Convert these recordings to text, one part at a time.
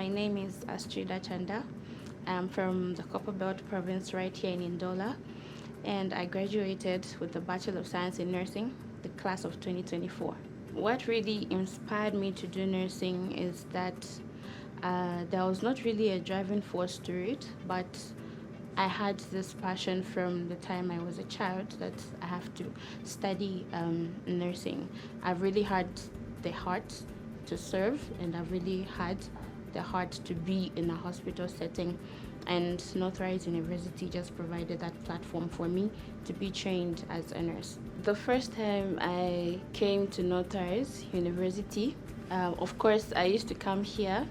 name is Astridah Chanda. I'm from the Copperbelt province right here in Ndola, and I graduated with the Bachelor of Science in Nursing, the class of 2024. What really inspired me to do nursing is that there was not really a driving force to it, but I had this passion from the time I was a child that I have to study nursing. I've really had the heart to serve, and I've really had the heart to be in a hospital setting. And Northrise University just provided that platform for me to be trained as a nurse. The first time I came to Northrise University, of course, I used to come here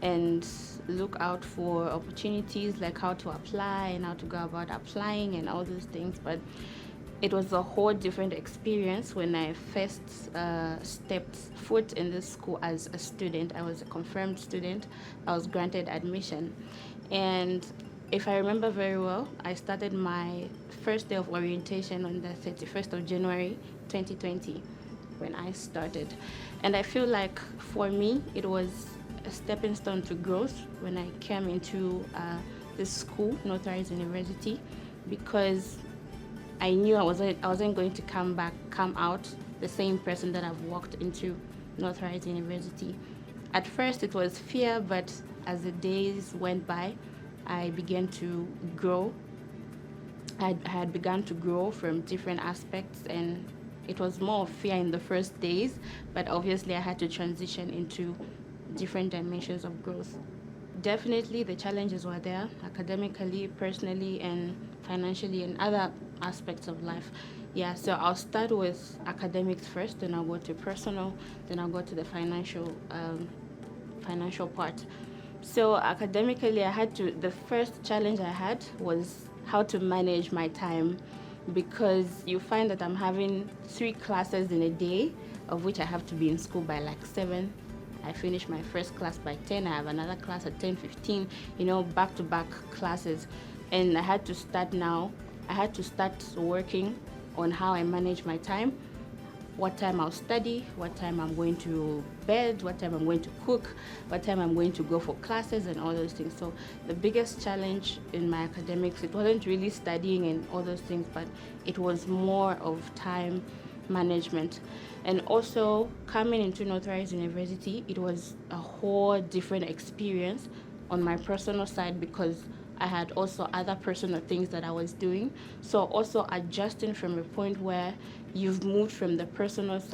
and look out for opportunities, like how to apply and how to go about applying and all those things. But it was a whole different experience when I first stepped foot in this school as a student. I was a confirmed student. I was granted admission. And if I remember very well, I started my first day of orientation on the 31st of January 2020 when I started. And I feel like for me, it was a stepping stone to growth when I came into this school, Northrise University, because I knew I wasn't going to come out the same person that I've walked into Northrise University. At first it was fear, but as the days went by, I began to grow. I had begun to grow from different aspects, and it was more of fear in the first days, but obviously I had to transition into different dimensions of growth. Definitely the challenges were there, academically, personally, and financially, and other aspects of life. Yeah, so I'll start with academics first, then I'll go to personal, then I'll go to the financial part. So academically, the first challenge I had was how to manage my time, because you find that I'm having 3 classes in a day, of which I have to be in school by like 7. I finish my first class by 10. I have another class at 10:15, back-to-back classes. And I had to start working on how I manage my time, what time I'll study, what time I'm going to bed, what time I'm going to cook, what time I'm going to go for classes, and all those things. So the biggest challenge in my academics, it wasn't really studying and all those things, but it was more of time management. And also coming into Northrise University, it was a whole different experience on my personal side, because I had also other personal things that I was doing. So also adjusting from a point where you've moved from the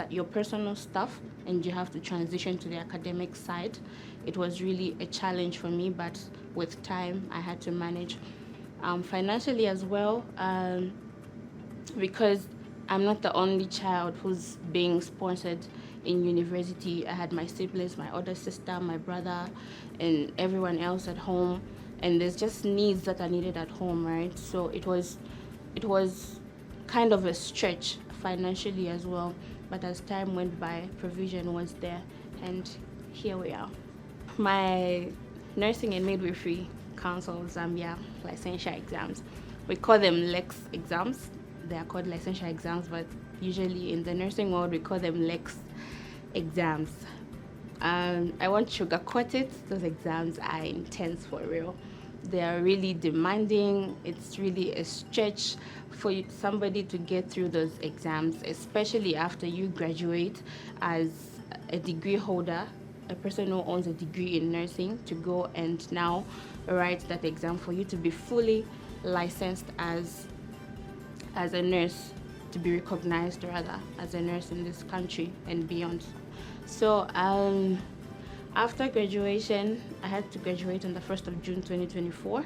your personal stuff, and you have to transition to the academic side. It was really a challenge for me, but with time I had to manage. Financially as well, because I'm not the only child who's being sponsored in university. I had my siblings, my older sister, my brother, and everyone else at home. And there's just needs that are needed at home, right? So it was kind of a stretch financially as well. But as time went by, provision was there, and here we are. My Nursing and Midwifery Council of Zambia licensure exams. We call them LEX exams. They are called licensure exams, but usually in the nursing world we call them LEX exams. I won't sugarcoat it. Those exams are intense for real. They are really demanding. It's really a stretch for somebody to get through those exams, especially after you graduate as a degree holder, a person who owns a degree in nursing, to go and now write that exam for you to be fully licensed as a nurse, to be recognized rather as a nurse in this country and beyond. So after graduation, I had to graduate on the 1st of June 2024.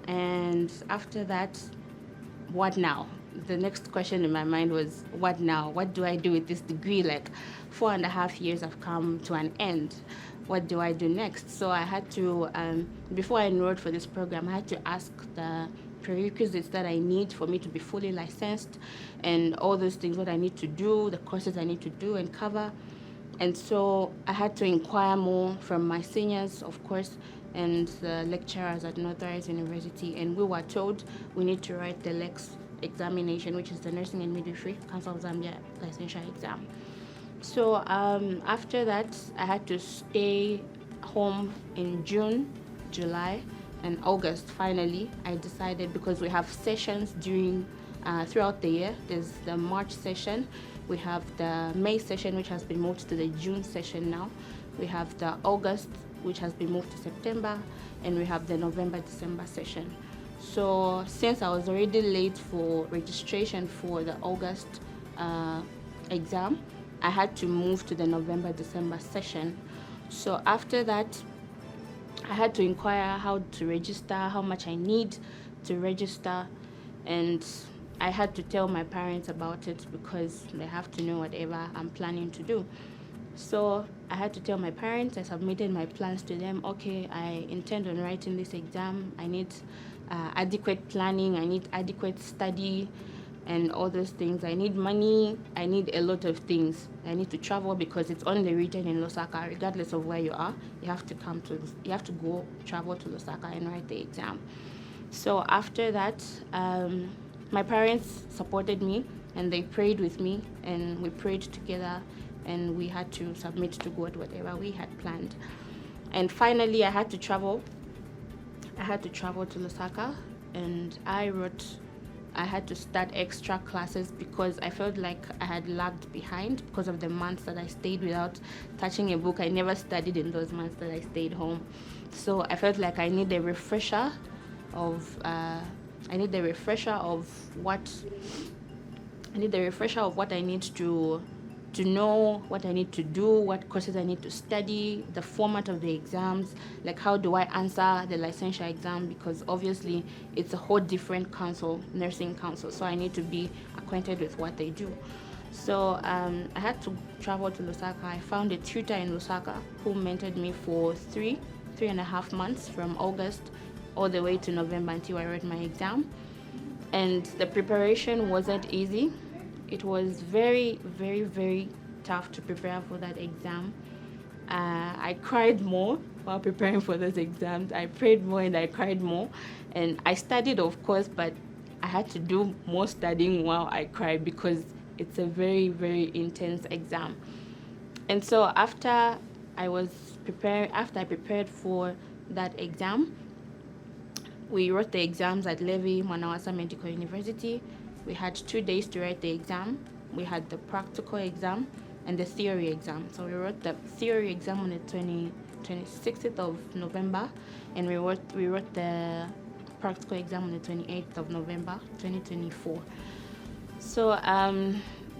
And after that, what now? The next question in my mind was, what now? What do I do with this degree? Like 4.5 years have come to an end. What do I do next? So I had to, before I enrolled for this program, I had to ask the prerequisites that I need for me to be fully licensed, and all those things, what I need to do, the courses I need to do and cover. And so I had to inquire more from my seniors, of course, and the lecturers at Northrise University, and we were told we need to write the LEX examination, which is the Nursing and Midwifery Council of Zambia licensure exam. So after that, I had to stay home in June, July, and August. Finally, I decided, because we have sessions during throughout the year. There's the March session, we have the May session, which has been moved to the June session now. We have the August, which has been moved to September, and we have the November-December session. So since I was already late for registration for the August exam, I had to move to the November-December session. So after that, I had to inquire how to register, how much I need to register, and I had to tell my parents about it because they have to know whatever I'm planning to do. So I had to tell my parents. I submitted my plans to them. Okay, I intend on writing this exam. I need adequate planning. I need adequate study and all those things. I need money. I need a lot of things. I need to travel because it's only written in Lusaka. Regardless of where you are, you have to go travel to Lusaka and write the exam. So after that, my parents supported me and they prayed with me, and we prayed together, and we had to submit to God whatever we had planned. And finally, I had to travel. I had to travel to Lusaka, and I had to start extra classes because I felt like I had lagged behind because of the months that I stayed without touching a book. I never studied in those months that I stayed home. So I felt like I need a refresher of what I need to know, what I need to do, what courses I need to study, the format of the exams, like how do I answer the licensure exam, because obviously it's a whole different council, nursing council, so I need to be acquainted with what they do. So I had to travel to Lusaka. I found a tutor in Lusaka who mentored me for 3.5 months from August all the way to November until I wrote my exam. And the preparation wasn't easy. It was very, very, very tough to prepare for that exam. I cried more while preparing for those exams. I prayed more and I cried more. And I studied, of course, but I had to do more studying while I cried because it's a very, very intense exam. And so after I prepared for that exam, we wrote the exams at Levi Mwanawasa Medical University. We had 2 days to write the exam. We had the practical exam and the theory exam. So we wrote the theory exam on the 26th of November, and we wrote the practical exam on the 28th of November, 2024. So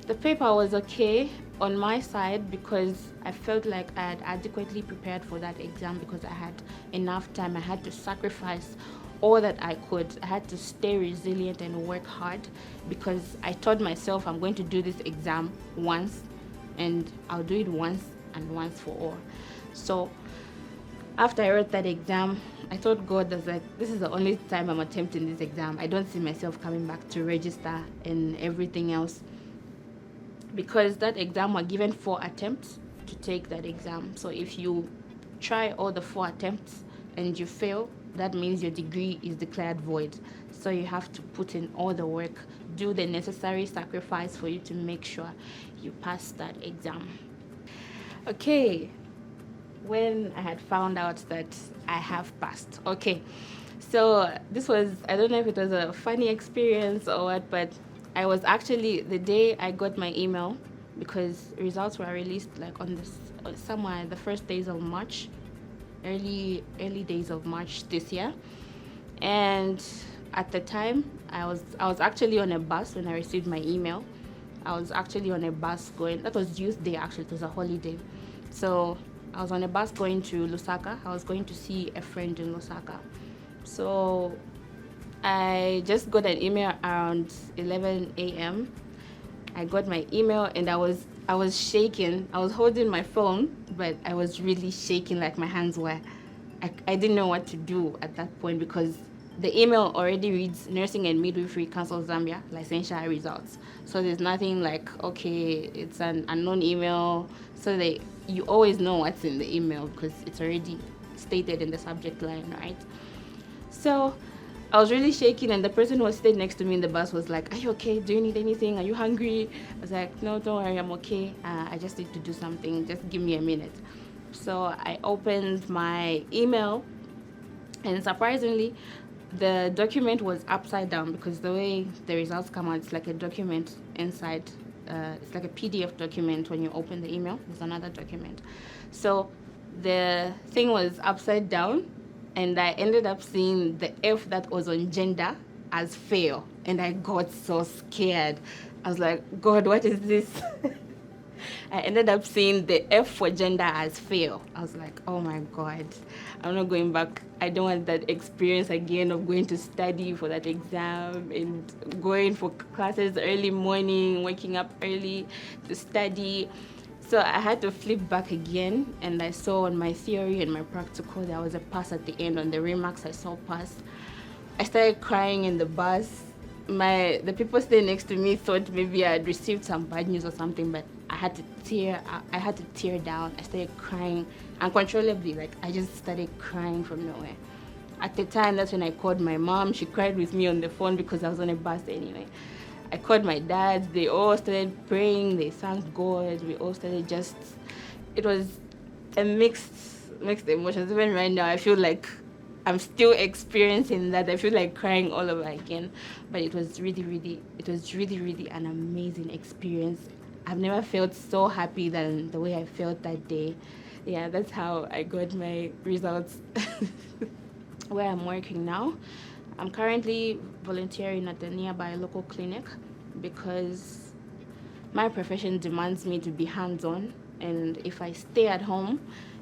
the paper was okay on my side because I felt like I had adequately prepared for that exam because I had enough time. I had to sacrifice all that I could. I had to stay resilient and work hard because I told myself I'm going to do this exam once and I'll do it once and once for all. So after I wrote that exam, I told God, I was like, this is the only time I'm attempting this exam. I don't see myself coming back to register and everything else, because that exam were given 4 attempts to take that exam. So if you try all the 4 attempts and you fail, that means your degree is declared void. So you have to put in all the work, do the necessary sacrifice for you to make sure you pass that exam. Okay, when I had found out that I have passed. Okay, so this was, I don't know if it was a funny experience or what, but I was actually, the day I got my email, because results were released like on this, somewhere the first days of March, early days of March this year. And at the time, I was actually on a bus when I received my email. I was actually on a bus going, that was Youth Day actually, it was a holiday. So I was on a bus going to Lusaka. I was going to see a friend in Lusaka. So I just got an email around 11 a.m. I got my email and I was shaking. I was holding my phone, but I was really shaking, like my hands were. I didn't know what to do at that point because the email already reads Nursing and Midwifery Council Zambia licensure results. So there's nothing like, okay, it's an unknown email. So you always know what's in the email because it's already stated in the subject line, right? So I was really shaking, and the person who was sitting next to me in the bus was like, are you okay? Do you need anything? Are you hungry? I was like, no, don't worry, I'm okay. I just need to do something. Just give me a minute. So I opened my email, and surprisingly, the document was upside down, because the way the results come out, it's like a document inside. It's like a PDF document. When you open the email, there's another document. So the thing was upside down, and I ended up seeing the F that was on gender as fail, and I got so scared. I was like, God, what is this? I ended up seeing the F for gender as fail. I was like, oh my God, I'm not going back. I don't want that experience again of going to study for that exam and going for classes early morning, waking up early to study. So I had to flip back again, and I saw on my theory and my practical there was a pass at the end. On the remarks, I saw pass. I started crying in the bus. The people sitting next to me thought maybe I had received some bad news or something, but I had to tear down. I started crying uncontrollably. Like, I just started crying from nowhere. At the time, that's when I called my mom. She cried with me on the phone because I was on a bus anyway. I called my dad. They all started praying. They thanked God. We all started it was a mixed emotions. Even right now, I feel like I'm still experiencing that. I feel like crying all over again. But it was really, really an amazing experience. I've never felt so happy than the way I felt that day. Yeah, that's how I got my results. Where I'm working now, I'm currently volunteering at a nearby local clinic because my profession demands me to be hands-on, and if I stay at home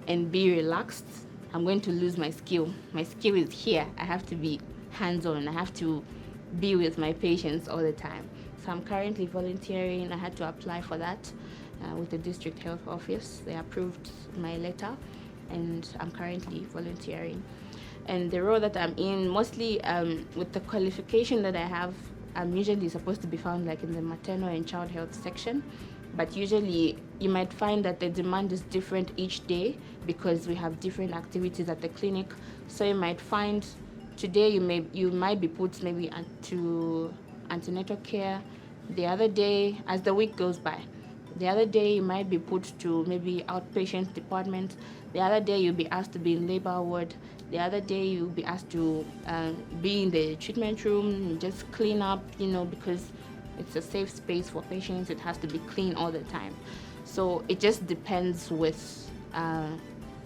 and be relaxed, I'm going to lose my skill. My skill is here. I have to be hands-on. I have to be with my patients all the time. So I'm currently volunteering. I had to apply for that with the district health office. They approved my letter, and I'm currently volunteering. And the role that I'm in, mostly with the qualification that I have, I'm usually supposed to be found like in the maternal and child health section. But usually you might find that the demand is different each day because we have different activities at the clinic. So you might find today you might be put maybe to antenatal care. The other day, as the week goes by, the other day you might be put to maybe outpatient department. The other day you'll be asked to be in labor ward. The other day you'll be asked to be in the treatment room, just clean up, because it's a safe space for patients. It has to be clean all the time. So it just depends with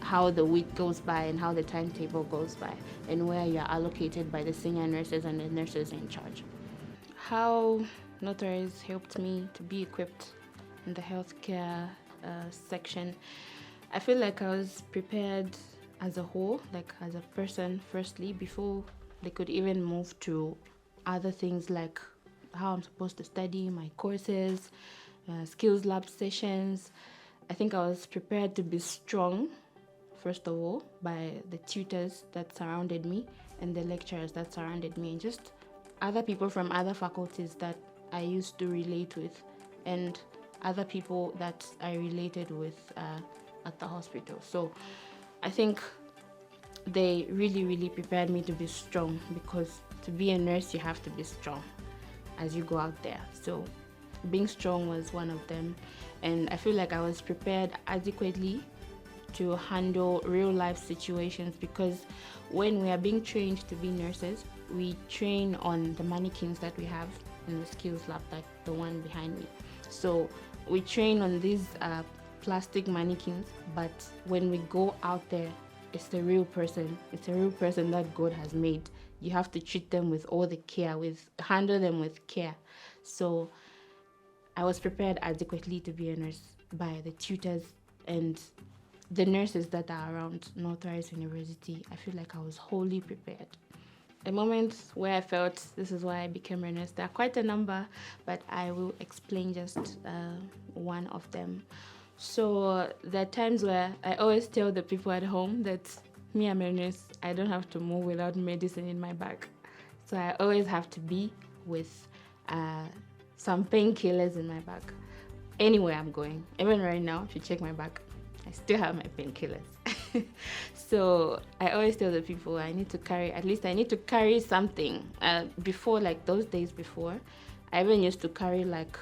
how the week goes by and how the timetable goes by and where you're allocated by the senior nurses and the nurses in charge. How Northrise helped me to be equipped in the healthcare section. I feel like I was prepared as a whole, like as a person firstly, before they could even move to other things like how I'm supposed to study, my courses, skills lab sessions. I think I was prepared to be strong, first of all, by the tutors that surrounded me and the lecturers that surrounded me, and just other people from other faculties that I used to relate with, and other people that I related with at the hospital. So I think they really prepared me to be strong, because to be a nurse, you have to be strong as you go out there. So being strong was one of them. And I feel like I was prepared adequately to handle real life situations, because when we are being trained to be nurses, we train on the mannequins that we have in the skills lab, like the one behind me. So we train on these plastic mannequins, but when we go out there, it's the real person. It's a real person that God has made. You have to treat them with all the care, handle them with care. So I was prepared adequately to be a nurse by the tutors and the nurses that are around Northrise University. I feel like I was wholly prepared. A moment where I felt this is why I became a nurse, there are quite a number, but I will explain just one of them. So there are times where I always tell the people at home that me, I'm a nurse, I don't have to move without medicine in my bag. So I always have to be with some painkillers in my bag. Anywhere I'm going, even right now, if you check my bag, I still have my painkillers. So I always tell the people I need to carry something. Before, like those days before, I even used to carry like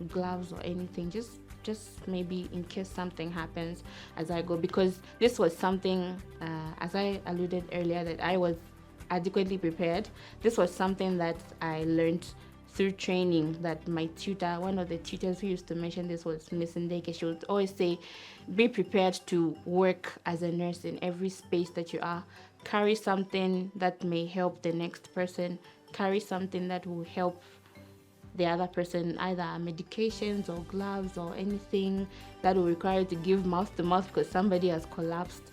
gloves or anything, just maybe in case something happens as I go, because this was something, as I alluded earlier, that I was adequately prepared. This was something that I learned through training, that my tutor, one of the tutors who used to mention this, was Miss Ndeke. She would always say, be prepared to work as a nurse in every space that you are. Carry something that may help the next person. Carry something that will help the other person, either medications or gloves or anything that will require you to give mouth to mouth because somebody has collapsed.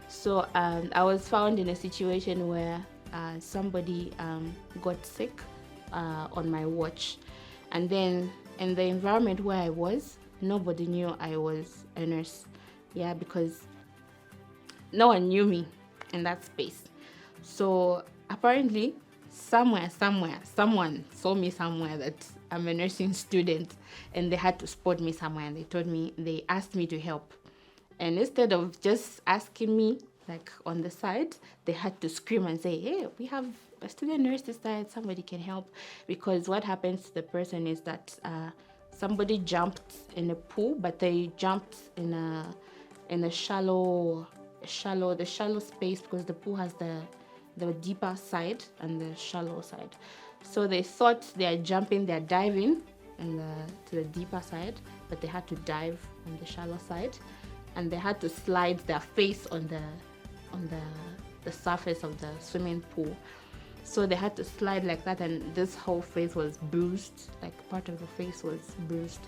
So I was found in a situation where somebody got sick on my watch, and then in the environment where I was, nobody knew I was a nurse. Yeah, because no one knew me in that space. So apparently somewhere someone saw me somewhere that I'm a nursing student, and they had to spot me somewhere, and they asked me to help. And instead of just asking me like on the side, they had to scream and say, hey, we have a student nurse this side, somebody can help. Because what happens to the person is that somebody jumped in a pool, but they jumped in a shallow space, because the pool has the deeper side and the shallow side. So they thought they're diving to the deeper side, but they had to dive on the shallow side, and they had to slide their face on the surface of the swimming pool. So they had to slide like that, and this whole face was bruised, like part of the face was bruised.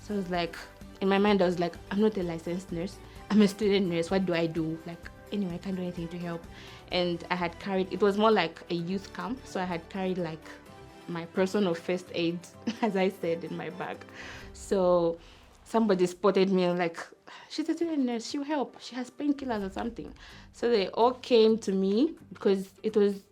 So I was like, in my mind I was like, I'm not a licensed nurse, I'm a student nurse, what do I do? Like, anyway, I can't do anything to help. And I had carried, it was more like a youth camp, so I had carried like my personal first aid, as I said, in my bag. So somebody spotted me, like, she's a student nurse, she'll help, she has painkillers or something. So they all came to me, because it was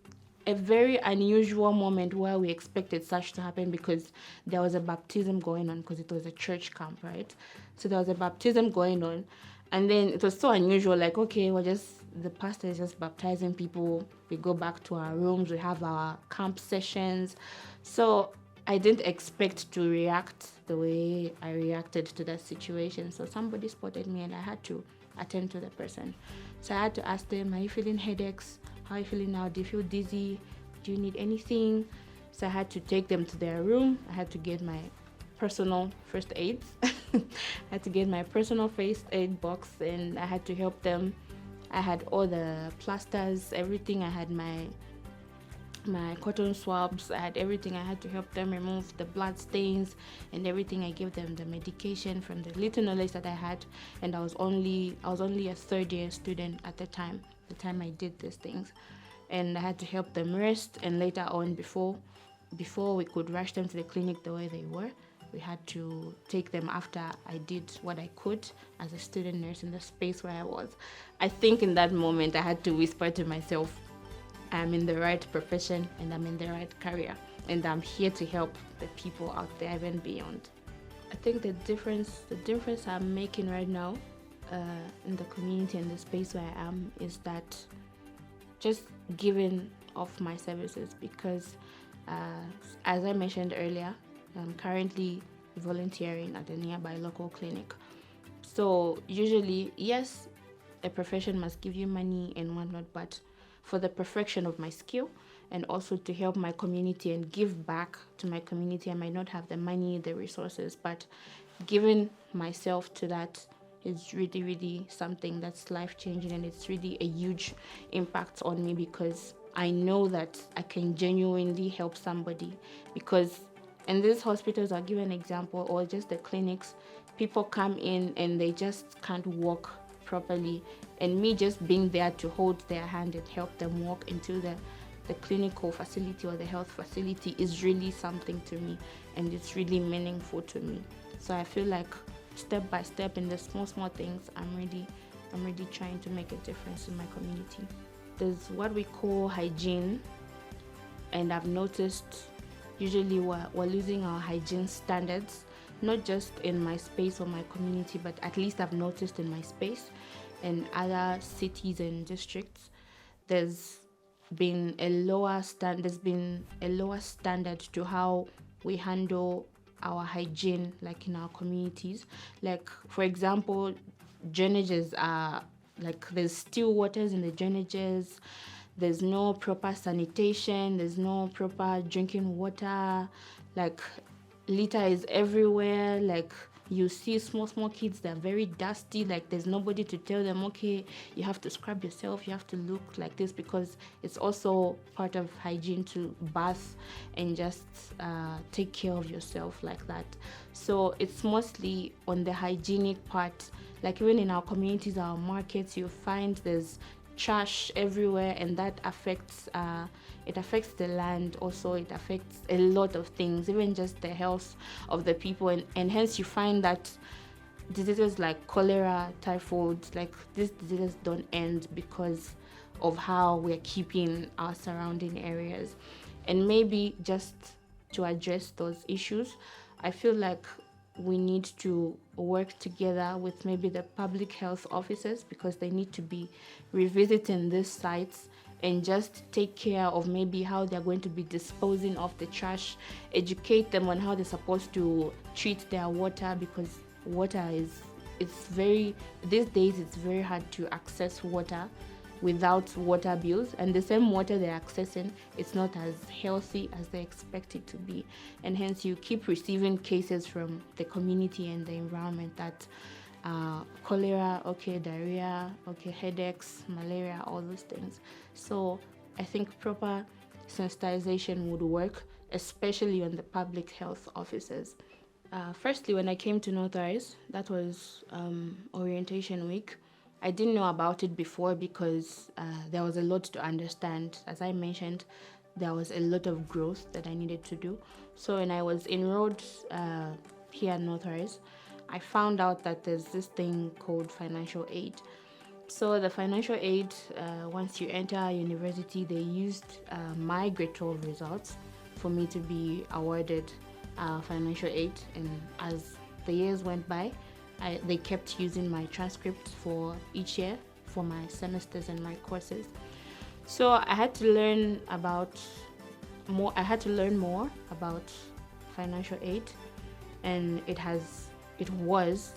a very unusual moment where we expected such to happen, because there was a baptism going on, because it was a church camp, right? So there was a baptism going on, and then it was so unusual, like, okay, the pastor is just baptizing people, we go back to our rooms, we have our camp sessions. So I didn't expect to react the way I reacted to that situation. So somebody spotted me, and I had to attend to the person. So I had to ask them, are you feeling headaches? How are you feeling now? Do you feel dizzy? Do you need anything? So I had to take them to their room. I had to get my personal first aid. I had to get my personal first aid box, and I had to help them. I had all the plasters, everything. I had my cotton swabs, I had everything. I had to help them remove the blood stains and everything. I gave them the medication from the little knowledge that I had, and I was only a third year student at the time I did these things. And I had to help them rest, and later on, before we could rush them to the clinic the way they were, we had to take them after I did what I could as a student nurse in the space where I was. I think in that moment I had to whisper to myself, I'm in the right profession and I'm in the right career, and I'm here to help the people out there even beyond. I think the difference I'm making right now in the community and the space where I am is that just giving of my services, because as I mentioned earlier, I'm currently volunteering at a nearby local clinic. So usually, yes, a profession must give you money and whatnot, but for the perfection of my skill and also to help my community and give back to my community, I might not have the money, the resources, but giving myself to that is really, really something that's life-changing, and it's really a huge impact on me, because I know that I can genuinely help somebody. Because in these hospitals, I'll give an example, or just the clinics, people come in and they just can't walk properly, and me just being there to hold their hand and help them walk into the clinical facility or the health facility is really something to me, and it's really meaningful to me. So I feel like step by step in the small things, I'm really trying to make a difference in my community. There's what we call hygiene, and I've noticed usually we're losing our hygiene standards, not just in my space or my community, but at least I've noticed in my space and other cities and districts, there's been a lower standard to how we handle our hygiene, like in our communities. Like, for example, drainages are like there's still waters in the drainages. There's no proper sanitation. There's no proper drinking water. Like, litter is everywhere. Like, you see small kids, they're very dusty. Like, there's nobody to tell them, okay, you have to scrub yourself, you have to look like this, because it's also part of hygiene to bath and just take care of yourself like that. So it's mostly on the hygienic part. Like, even in our communities, our markets, you find there's trash everywhere, and that affects it affects the land. Also, it affects a lot of things, even just the health of the people, and hence you find that diseases like cholera, typhoid, like these diseases don't end because of how we're keeping our surrounding areas. And maybe just to address those issues, I feel like we need to work together with maybe the public health officers, because they need to be revisiting these sites and just take care of maybe how they're going to be disposing of the trash, educate them on how they're supposed to treat their water, because water these days it's very hard to access water without water bills, and the same water they're accessing, it's not as healthy as they expect it to be, and hence you keep receiving cases from the community and the environment that cholera, okay, diarrhea, okay, headaches, malaria, all those things. So I think proper sensitization would work, especially on the public health officers. Firstly, when I came to Northrise, that was orientation week. I didn't know about it before because there was a lot to understand. As I mentioned, there was a lot of growth that I needed to do. So when I was enrolled here at Northrise, I found out that there's this thing called financial aid. So the financial aid, once you enter university, they used my grade 12 results for me to be awarded financial aid. And as the years went by, they kept using my transcripts for each year for my semesters and my courses. So I had to learn more about financial aid, and it was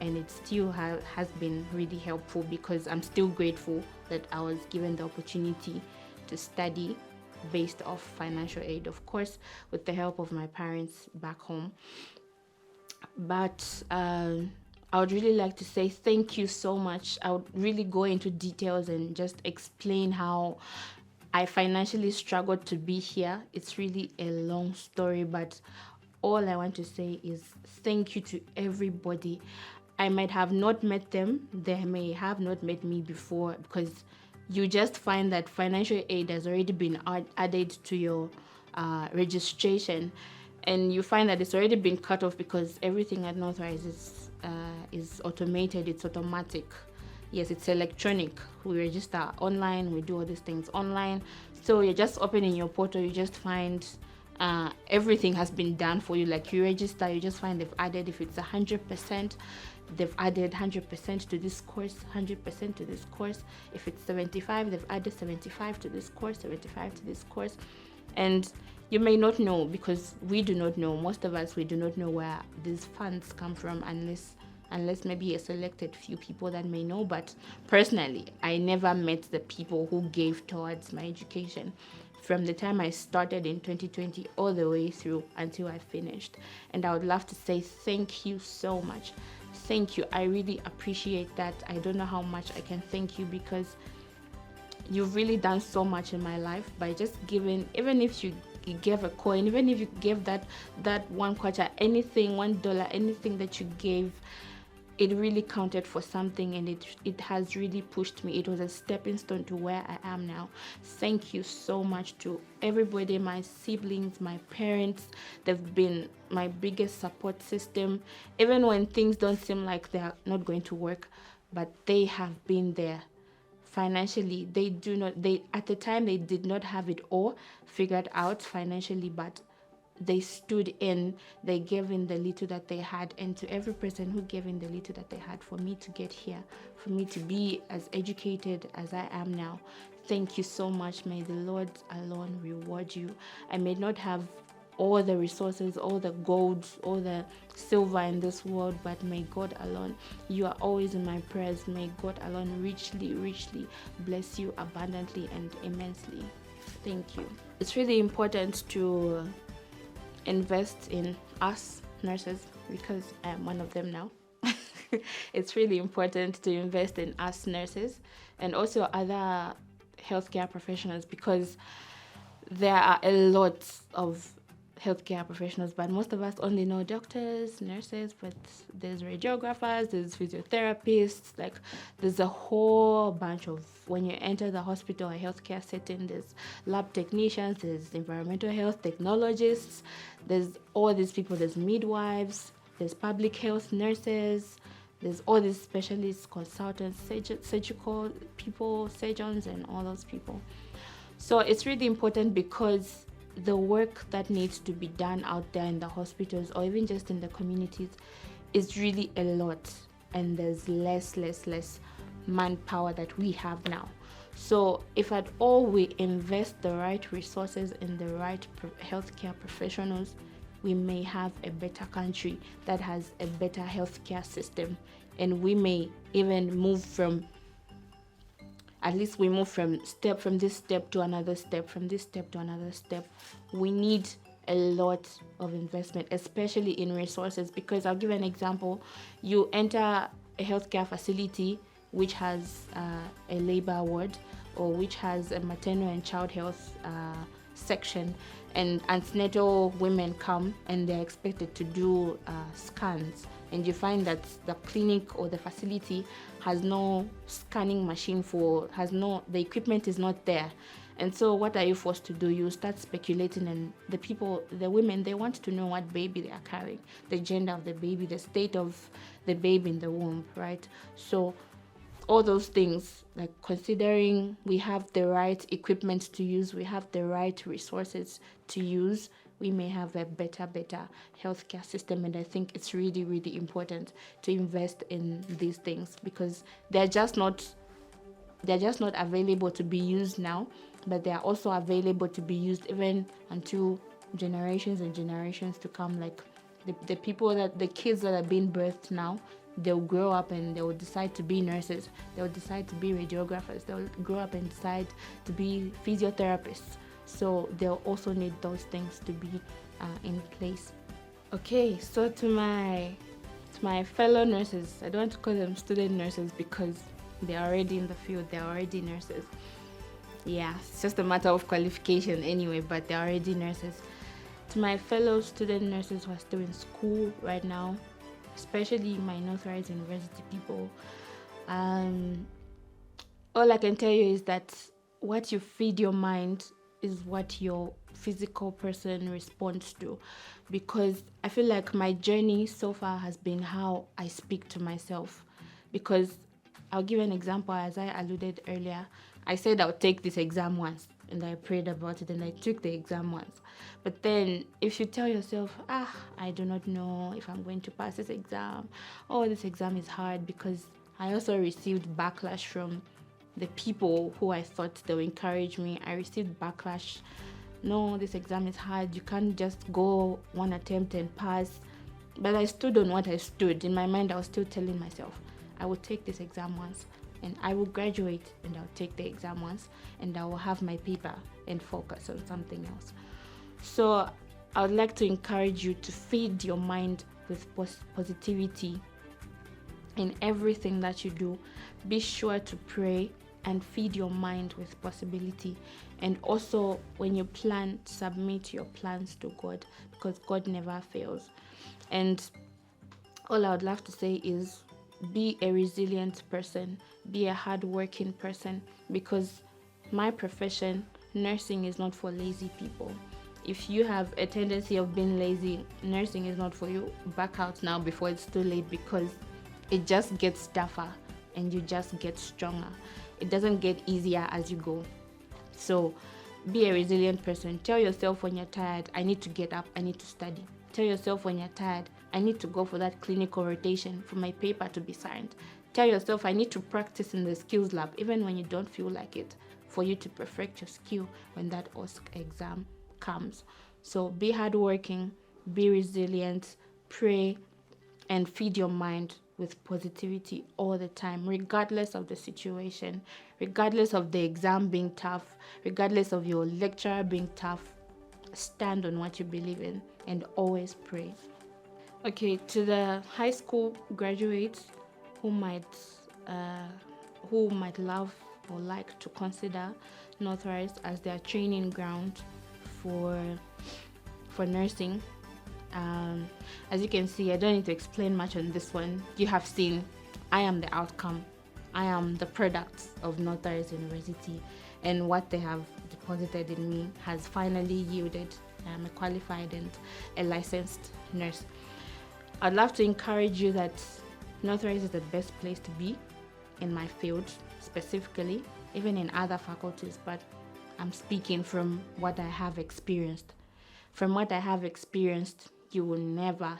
and it still has been really helpful, because I'm still grateful that I was given the opportunity to study based off financial aid, of course with the help of my parents back home. But I would really like to say thank you so much. I would really go into details and just explain how I financially struggled to be here. It's really a long story, but all I want to say is thank you to everybody. I might have not met them. They may have not met me before, because you just find that financial aid has already been added to your registration, and you find that it's already been cut off because everything at Northrise is automated. It's automatic. Yes, it's electronic. We register online. We do all these things online. So you're just opening your portal. You just find everything has been done for you. Like, you register, you just find they've added, if it's 100%, they've added 100% to this course, 100% to this course. If it's 75, they've added 75 to this course, 75 to this course. And you may not know, because we do not know. Most of us, we do not know where these funds come from, unless maybe a selected few people that may know. But personally, I never met the people who gave towards my education from the time I started in 2020 all the way through until I finished. And I would love to say thank you so much. Thank you. I really appreciate that. I don't know how much I can thank you, because you've really done so much in my life by just giving. Even if you gave a coin, even if you gave that 1 quarter, anything, $1, anything that you gave, it really counted for something, and it has really pushed me. It was a stepping stone to where I am now. Thank you so much to everybody, my siblings, my parents. They've been my biggest support system, even when things don't seem like they're not going to work, but they have been there. Financially, at the time they did not have it all figured out financially, but they stood in, they gave in the little that they had. And to every person who gave in the little that they had for me to get here, for me to be as educated as I am now, thank you so much. May the Lord alone reward you. I may not have all the resources, all the gold, all the silver in this world, but may God alone, you are always in my prayers. May God alone richly, richly bless you abundantly and immensely. Thank you. It's really important to invest in us nurses, because I am one of them now. It's really important to invest in us nurses and also other healthcare professionals, because there are a lot of healthcare professionals, but most of us only know doctors, nurses, but there's radiographers, there's physiotherapists, like there's a whole bunch of, when you enter the hospital or healthcare setting, there's lab technicians, there's environmental health technologists, there's all these people, there's midwives, there's public health nurses, there's all these specialists, consultants, surgical people, surgeons, and all those people. So it's really important, because the work that needs to be done out there in the hospitals or even just in the communities is really a lot, and there's less manpower that we have now. So if at all we invest the right resources in the right healthcare professionals, we may have a better country that has a better healthcare system, and we may even move from, at least we move from this step to another step, from this step to another step. We need a lot of investment, especially in resources, because I'll give an example. You enter a healthcare facility which has a labor ward, or which has a maternal and child health section, and antenatal women come and they're expected to do scans, and you find that the clinic or the facility has no scanning machine the equipment is not there. And so what are you forced to do? You start speculating, and the women, they want to know what baby they are carrying, the gender of the baby, the state of the baby in the womb, right? So all those things, like considering we have the right equipment to use, we have the right resources to use, we may have a better healthcare system. And I think it's really, really important to invest in these things, because they're just not available to be used now, but they are also available to be used even until generations and generations to come. Like the kids that are being birthed now, they'll grow up and they will decide to be nurses, they'll decide to be radiographers, they'll grow up and decide to be physiotherapists. So they'll also need those things to be in place. Okay, so to my fellow nurses, I don't want to call them student nurses because they're already in the field, they're already nurses. Yeah, it's just a matter of qualification anyway, but they're already nurses. To my fellow student nurses who are still in school right now, especially my Northrise University people, all I can tell you is that what you feed your mind is what your physical person responds to. Because I feel like my journey so far has been how I speak to myself. Because I'll give an example, as I alluded earlier. I said I'll take this exam once, and I prayed about it, and I took the exam once. But then if you tell yourself, I do not know if I'm going to pass this exam, this exam is hard, because I also received backlash from the people who I thought they would encourage me. I received backlash. No, this exam is hard. You can't just go one attempt and pass. But I stood on what I stood. In my mind, I was still telling myself, I will take this exam once, and I will graduate, and I'll take the exam once, and I will have my paper and focus on something else. So I would like to encourage you to feed your mind with positivity in everything that you do. Be sure to pray and feed your mind with possibility. And also, when you plan, submit your plans to God, because God never fails. And all I would love to say is, be a resilient person, be a hardworking person, because my profession, nursing, is not for lazy people. If you have a tendency of being lazy, nursing is not for you. Back out now before it's too late, because it just gets tougher and you just get stronger. It doesn't get easier as you go. So be a resilient person. Tell yourself when you're tired, I need to get up, I need to study. Tell yourself when you're tired, I need to go for that clinical rotation for my paper to be signed. Tell yourself, I need to practice in the skills lab, even when you don't feel like it, for you to perfect your skill when that OSCE exam comes. So be hardworking, be resilient, pray, and feed your mind with positivity all the time, regardless of the situation, regardless of the exam being tough, regardless of your lecturer being tough. Stand on what you believe in and always pray. Okay, to the high school graduates who might love or like to consider Northrise as their training ground for nursing. As you can see, I don't need to explain much on this one. You have seen, I am the outcome. I am the product of Northrise University, and what they have deposited in me has finally yielded. I'm a qualified and a licensed nurse. I'd love to encourage you that Northrise is the best place to be in my field specifically, even in other faculties, but I'm speaking from what I have experienced. From what I have experienced, you will never,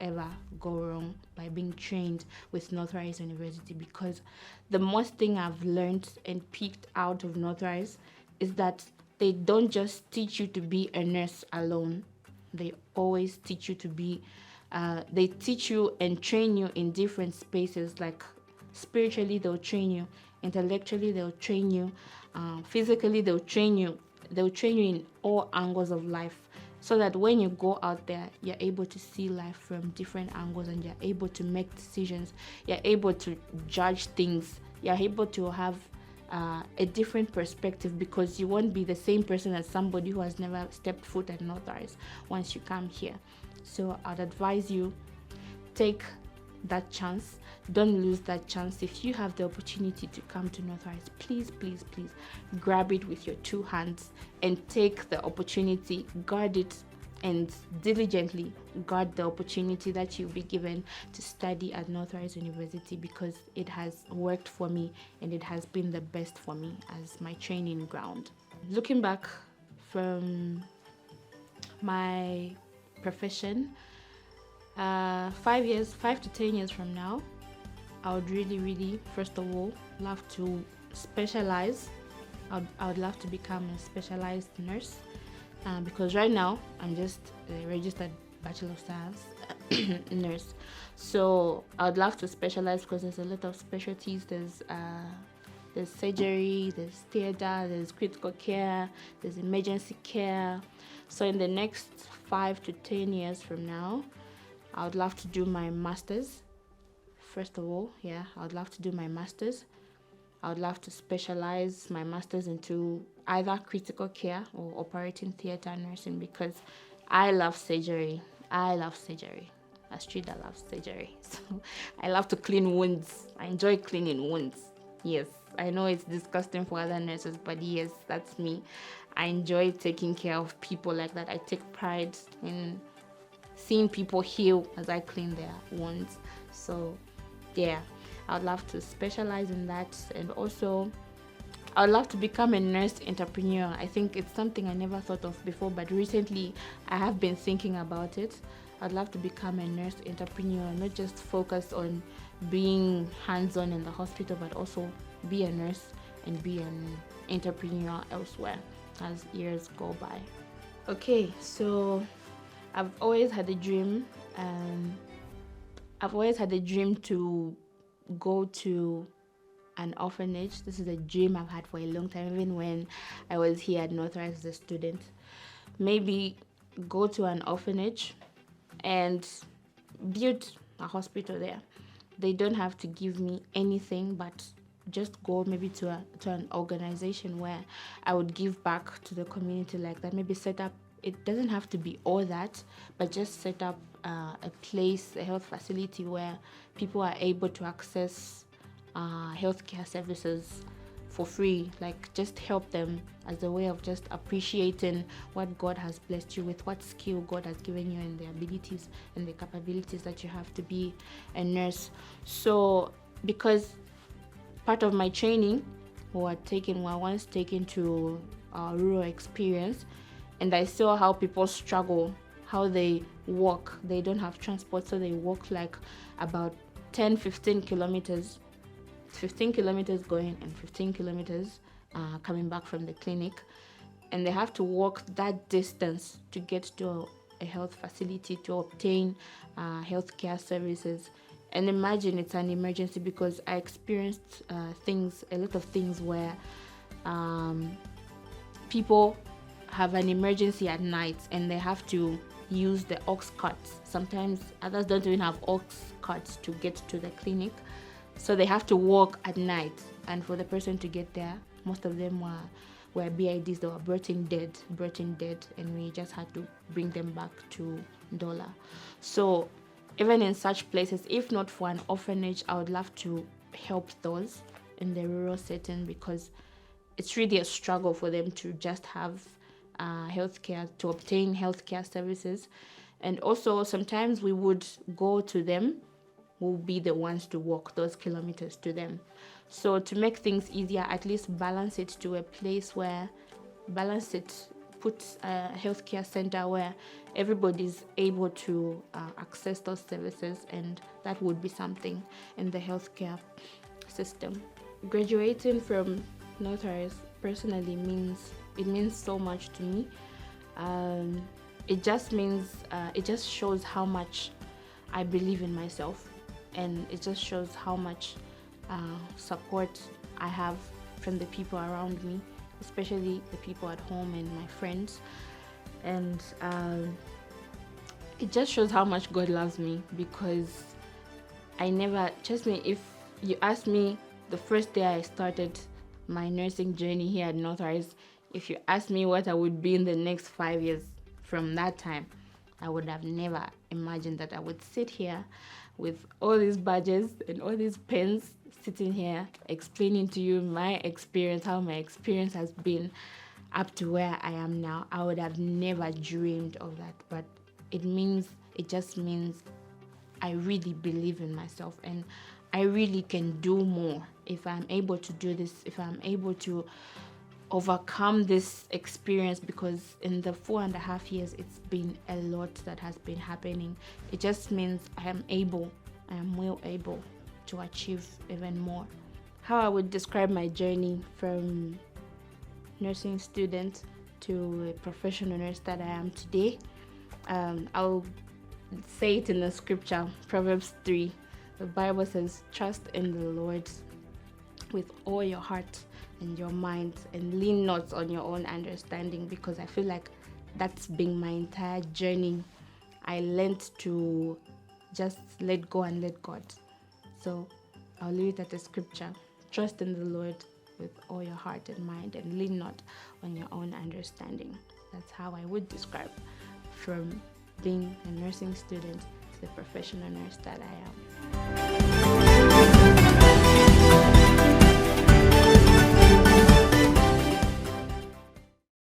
ever go wrong by being trained with Northrise University, because the most thing I've learned and picked out of Northrise is that they don't just teach you to be a nurse alone. They always teach you to be, they teach you and train you in different spaces. Like spiritually, they'll train you. Intellectually, they'll train you. Physically, they'll train you. They'll train you in all angles of life, so that when you go out there, you're able to see life from different angles and you're able to make decisions. You're able to judge things. You're able to have a different perspective, because you won't be the same person as somebody who has never stepped foot at Northrise once you come here. So I'd advise you, take that chance. Don't lose that chance. If you have the opportunity to come to Northrise, please grab it with your two hands and take the opportunity, guard it, and diligently guard the opportunity that you'll be given to study at Northrise University, because it has worked for me and it has been the best for me as my training ground. Looking back from my profession, 5 to 10 years from now, I would really, first of all, love to specialize. I would love to become a specialized nurse, because right now I'm just a registered Bachelor of Science nurse. So I would love to specialize, because there's a lot of specialties. There's surgery, there's theater, there's critical care, there's emergency care. So in the next 5 to 10 years from now, I would love to do my master's. First of all, I would love to do my master's. I would love to specialize my master's into either critical care or operating theater nursing, because I love surgery. Astridah loves surgery. So I love to clean wounds. I enjoy cleaning wounds. Yes, I know it's disgusting for other nurses, but yes, that's me. I enjoy taking care of people like that. I take pride in seeing people heal as I clean their wounds. So I would love to specialize in that, and also I would love to become a nurse entrepreneur. I think it's something I never thought of before, but recently I have been thinking about it. I'd love to become a nurse entrepreneur, not just focus on being hands-on in the hospital, but also be a nurse and be an entrepreneur elsewhere as years go by. Okay, so I've always had a dream. To go to an orphanage. This is a dream I've had for a long time, even when I was here at Northrise as a student. Maybe go to an orphanage and build a hospital there. They don't have to give me anything, but just go maybe to an organization where I would give back to the community like that. Maybe set up, it doesn't have to be all that, but just set up a place, a health facility where people are able to access healthcare services for free. Like, just help them as a way of just appreciating what God has blessed you with, what skill God has given you, and the abilities and the capabilities that you have to be a nurse. So, because part of my training were once taken to rural experience, and I saw how people struggle, how they walk. They don't have transport, so they walk like about 10-15 kilometers, 15 kilometers going and 15 kilometers coming back from the clinic. and they have to walk that distance to get to a health facility to obtain healthcare services. And imagine it's an emergency, because I experienced a lot of things where people have an emergency at night and they have to use the ox carts. Sometimes others don't even have ox carts to get to the clinic, so they have to walk at night. And for the person to get there, most of them were BIDs. They were brought in dead, and we just had to bring them back to Ndola. So even in such places, if not for an orphanage, I would love to help those in the rural setting, because it's really a struggle for them to just have healthcare, to obtain healthcare services. And also sometimes we would go to them, we'll be the ones to walk those kilometers to them. So to make things easier, at least balance it to a place where, put a healthcare center where everybody's able to access those services, and that would be something in the healthcare system. Graduating from Northrise personally means so much to me. It just shows how much I believe in myself, and it just shows how much support I have from the people around me, especially the people at home and my friends. And it just shows how much God loves me, because if you ask me the first day I started my nursing journey here at Northrise, if you ask me what I would be in the next 5 years from that time, I would have never imagined that I would sit here with all these badges and all these pens, sitting here explaining to you my experience, how my experience has been up to where I am now. I would have never dreamed of that, but it just means I really believe in myself, and I really can do more if I'm able to do this, if I'm able to overcome this experience, because in the 4.5 years, it's been a lot that has been happening. It just means I am well able to achieve even more. How I would describe my journey from nursing student to a professional nurse that I am today, I'll say it in the scripture, Proverbs 3. The Bible says, trust in the Lord with all your heart and your mind, and lean not on your own understanding, because I feel like that's been my entire journey. I learned to just let go and let God. So I'll leave it at the scripture. Trust in the Lord with all your heart and mind, and lean not on your own understanding. That's how I would describe from being a nursing student to the professional nurse that I am.